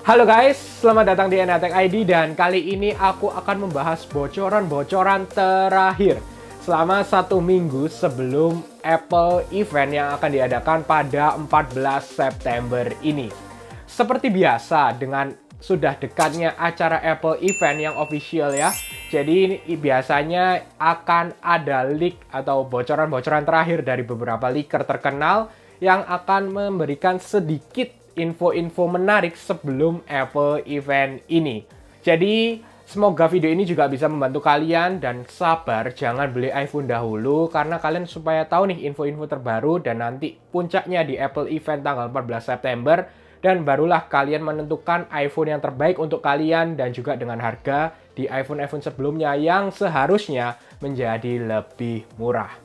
Halo guys, selamat datang di Enatek ID dan kali ini aku akan membahas bocoran-bocoran terakhir selama 1 minggu sebelum Apple event yang akan diadakan pada 14 September ini. Seperti biasa dengan sudah dekatnya acara Apple event yang official ya. Jadi biasanya akan ada leak atau bocoran-bocoran terakhir dari beberapa leaker terkenal yang akan memberikan sedikit info-info menarik sebelum Apple event ini. Jadi, semoga video ini juga bisa membantu kalian dan sabar, jangan beli iPhone dahulu karena kalian supaya tahu nih info-info terbaru dan nanti puncaknya di Apple event tanggal 14 September dan barulah kalian menentukan iPhone yang terbaik untuk kalian dan juga dengan harga di iPhone-iPhone sebelumnya yang seharusnya menjadi lebih murah.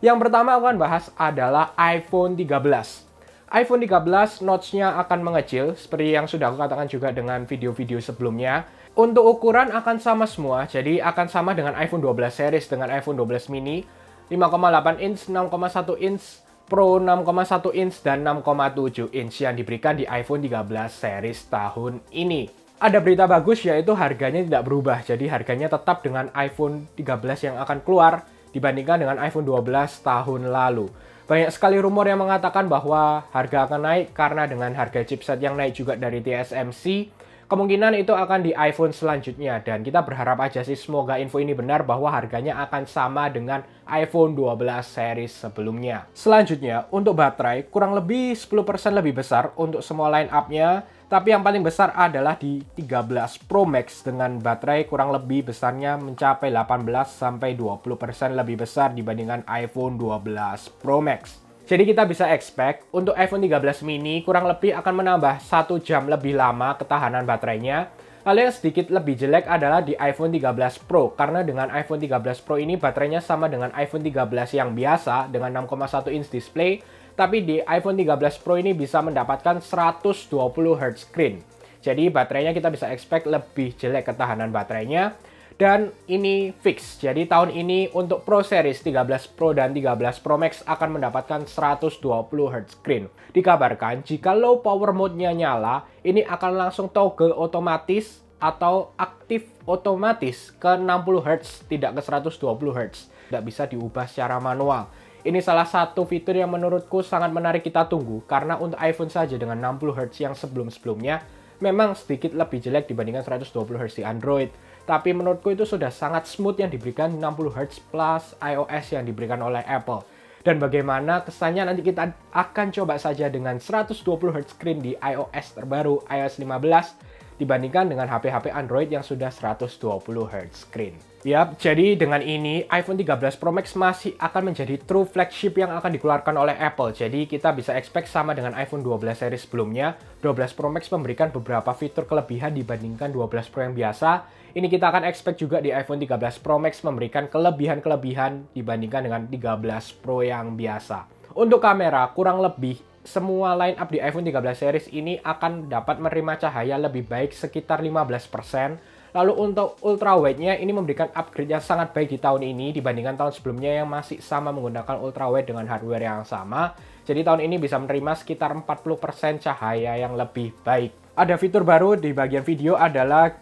Yang pertama aku akan bahas adalah iPhone 13. iPhone 13 notch-nya akan mengecil, seperti yang sudah aku katakan juga dengan video-video sebelumnya. Untuk ukuran akan sama semua, jadi akan sama dengan iPhone 12 series dengan iPhone 12 mini, 5,8 inch, 6,1 inch, Pro 6,1 inch, dan 6,7 inch yang diberikan di iPhone 13 series tahun ini. Ada berita bagus yaitu harganya tidak berubah, jadi harganya tetap dengan iPhone 13 yang akan keluar dibandingkan dengan iPhone 12 tahun lalu. Banyak sekali rumor yang mengatakan bahwa harga akan naik karena dengan harga chipset yang naik juga dari TSMC, kemungkinan itu akan di iPhone selanjutnya. Dan kita berharap aja sih semoga info ini benar bahwa harganya akan sama dengan iPhone 12 series sebelumnya. Selanjutnya, untuk baterai kurang lebih 10% lebih besar untuk semua line up-nya. Tapi yang paling besar adalah di 13 Pro Max dengan baterai kurang lebih besarnya mencapai 18-20% lebih besar dibandingkan iPhone 12 Pro Max. Jadi kita bisa expect untuk iPhone 13 mini kurang lebih akan menambah 1 jam lebih lama ketahanan baterainya. Lalu yang sedikit lebih jelek adalah di iPhone 13 Pro karena dengan iPhone 13 Pro ini baterainya sama dengan iPhone 13 yang biasa dengan 6,1 inch display. Tapi di iPhone 13 Pro ini bisa mendapatkan 120 Hz screen. Jadi baterainya kita bisa expect lebih jelek ketahanan baterainya. Dan ini fix. Jadi tahun ini untuk Pro Series 13 Pro dan 13 Pro Max akan mendapatkan 120 Hz screen. Dikabarkan jika low power mode-nya nyala, ini akan langsung toggle otomatis atau aktif otomatis ke 60 Hz, tidak ke 120 Hz. Tidak bisa diubah secara manual. Ini salah satu fitur yang menurutku sangat menarik kita tunggu karena untuk iPhone saja dengan 60 Hz yang sebelum-sebelumnya memang sedikit lebih jelek dibandingkan 120 Hz di Android. Tapi menurutku itu sudah sangat smooth yang diberikan 60 Hz plus iOS yang diberikan oleh Apple. Dan bagaimana kesannya nanti kita akan coba saja dengan 120 Hz screen di iOS terbaru iOS 15 dibandingkan dengan HP-HP Android yang sudah 120 Hz screen. Yap, jadi dengan ini iPhone 13 Pro Max masih akan menjadi true flagship yang akan dikeluarkan oleh Apple. Jadi kita bisa expect sama dengan iPhone 12 seri sebelumnya. 12 Pro Max memberikan beberapa fitur kelebihan dibandingkan 12 Pro yang biasa. Ini kita akan expect juga di iPhone 13 Pro Max memberikan kelebihan-kelebihan dibandingkan dengan 13 Pro yang biasa. Untuk kamera, kurang lebih semua line up di iPhone 13 series ini akan dapat menerima cahaya lebih baik sekitar 15%. Lalu untuk ultrawide-nya ini memberikan upgrade yang sangat baik di tahun ini dibandingkan tahun sebelumnya yang masih sama menggunakan ultrawide dengan hardware yang sama. Jadi tahun ini bisa menerima sekitar 40% cahaya yang lebih baik. Ada fitur baru di bagian video adalah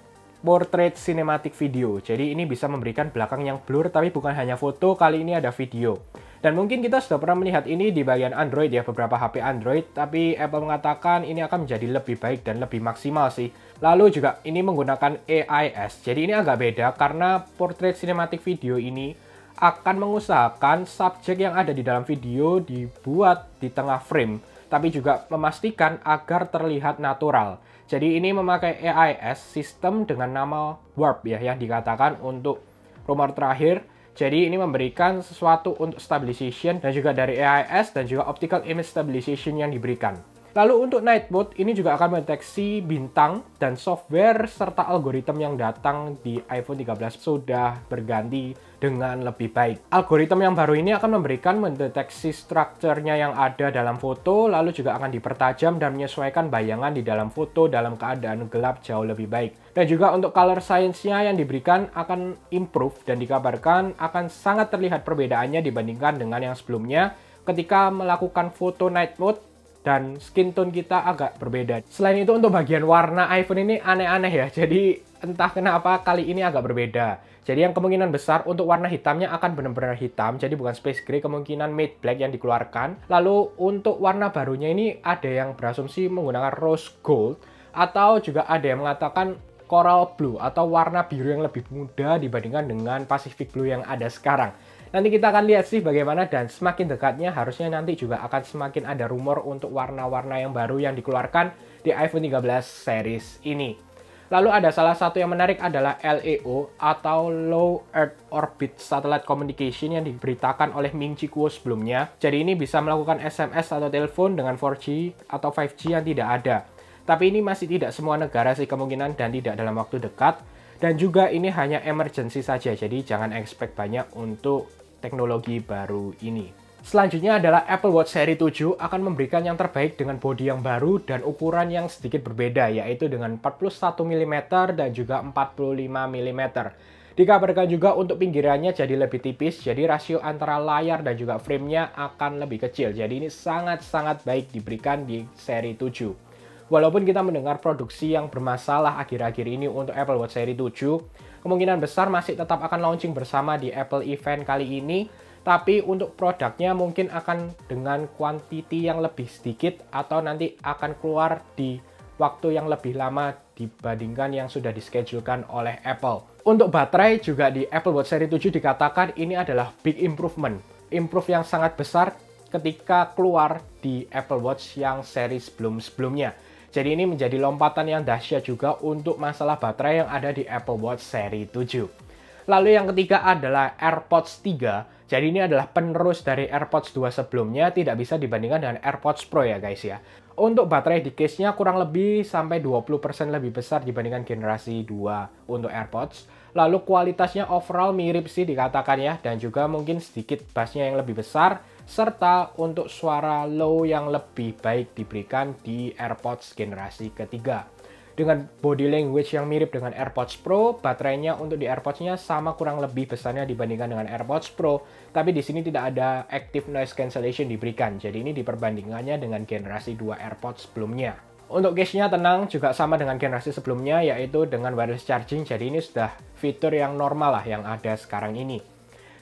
Portrait Cinematic Video. Jadi ini bisa memberikan belakang yang blur tapi bukan hanya foto, kali ini ada video. Dan mungkin kita sudah pernah melihat ini di bagian Android ya, beberapa HP Android, tapi Apple mengatakan ini akan menjadi lebih baik dan lebih maksimal sih. Lalu juga ini menggunakan AIS. Jadi ini agak beda karena Portrait Cinematic Video ini akan mengusahakan subjek yang ada di dalam video dibuat di tengah frame, tapi juga memastikan agar terlihat natural. Jadi ini memakai AIS, sistem dengan nama Warp ya, yang dikatakan untuk rumor terakhir. Jadi ini memberikan sesuatu untuk stabilization dan juga dari AIS dan juga optical image stabilization yang diberikan. Lalu untuk night mode ini juga akan mendeteksi bintang dan software serta algoritma yang datang di iPhone 13 sudah berganti dengan lebih baik. Algoritma yang baru ini akan memberikan mendeteksi strukturnya yang ada dalam foto, lalu juga akan dipertajam dan menyesuaikan bayangan di dalam foto dalam keadaan gelap jauh lebih baik. Dan juga untuk color science-nya yang diberikan akan improve dan dikabarkan akan sangat terlihat perbedaannya dibandingkan dengan yang sebelumnya. Ketika melakukan foto night mode, dan skin tone kita agak berbeda. Selain itu untuk bagian warna iPhone ini aneh-aneh ya, jadi entah kenapa kali ini agak berbeda. Jadi yang kemungkinan besar untuk warna hitamnya akan benar-benar hitam, jadi bukan space gray, kemungkinan matte black yang dikeluarkan. Lalu untuk warna barunya ini ada yang berasumsi menggunakan rose gold, atau juga ada yang mengatakan coral blue atau warna biru yang lebih muda dibandingkan dengan Pacific blue yang ada sekarang. Nanti kita akan lihat sih bagaimana, dan semakin dekatnya harusnya nanti juga akan semakin ada rumor untuk warna-warna yang baru yang dikeluarkan di iPhone 13 series ini. Lalu ada salah satu yang menarik adalah LEO atau Low Earth Orbit Satellite Communication yang diberitakan oleh Ming Chi Kuo sebelumnya. Jadi ini bisa melakukan SMS atau telepon dengan 4G atau 5G yang tidak ada. Tapi ini masih tidak semua negara sih kemungkinan, dan tidak dalam waktu dekat. Dan juga ini hanya emergency saja, jadi jangan expect banyak untuk teknologi baru ini. Selanjutnya adalah Apple Watch seri 7 akan memberikan yang terbaik dengan bodi yang baru dan ukuran yang sedikit berbeda, yaitu dengan 41 mm dan juga 45 mm. Dikabarkan juga untuk pinggirannya jadi lebih tipis, jadi rasio antara layar dan juga frame-nya akan lebih kecil. Jadi ini sangat-sangat baik diberikan di seri 7. Walaupun kita mendengar produksi yang bermasalah akhir-akhir ini untuk Apple Watch seri 7, kemungkinan besar masih tetap akan launching bersama di Apple Event kali ini, tapi untuk produknya mungkin akan dengan quantity yang lebih sedikit atau nanti akan keluar di waktu yang lebih lama dibandingkan yang sudah dischedulkan oleh Apple. Untuk baterai juga di Apple Watch seri 7 dikatakan ini adalah big improvement. Improve yang sangat besar ketika keluar di Apple Watch yang seri sebelum-sebelumnya. Jadi ini menjadi lompatan yang dahsyat juga untuk masalah baterai yang ada di Apple Watch seri 7. Lalu yang ketiga adalah AirPods 3. Jadi ini adalah penerus dari AirPods 2 sebelumnya, tidak bisa dibandingkan dengan AirPods Pro ya guys ya. Untuk baterai di case-nya kurang lebih sampai 20% lebih besar dibandingkan generasi 2 untuk AirPods. Lalu kualitasnya overall mirip sih dikatakan ya, dan juga mungkin sedikit bass-nya yang lebih besar, serta untuk suara low yang lebih baik diberikan di AirPods generasi ketiga. Dengan body language yang mirip dengan AirPods Pro, baterainya untuk di AirPods-nya sama kurang lebih besarnya dibandingkan dengan AirPods Pro, tapi di sini tidak ada active noise cancellation diberikan. Jadi ini diperbandingannya dengan generasi 2 AirPods sebelumnya. Untuk case-nya tenang, juga sama dengan generasi sebelumnya, yaitu dengan wireless charging. Jadi ini sudah fitur yang normal lah yang ada sekarang ini.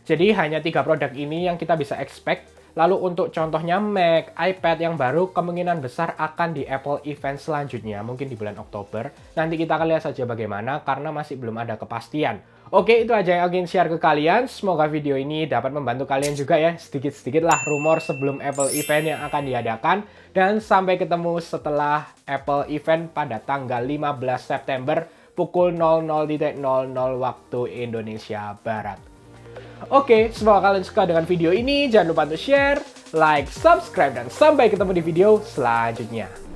Jadi hanya 3 produk ini yang kita bisa expect. Lalu untuk contohnya Mac, iPad yang baru kemungkinan besar akan di Apple Event selanjutnya, mungkin di bulan Oktober. Nanti kita akan lihat saja bagaimana, karena masih belum ada kepastian. Oke, itu aja yang ingin share ke kalian. Semoga video ini dapat membantu kalian juga ya. Sedikit-sedikit lah rumor sebelum Apple Event yang akan diadakan. Dan sampai ketemu setelah Apple Event pada tanggal 15 September pukul 00.00 waktu Indonesia Barat. Oke, semoga kalian suka dengan video ini. Jangan lupa untuk share, like, subscribe, dan sampai ketemu di video selanjutnya.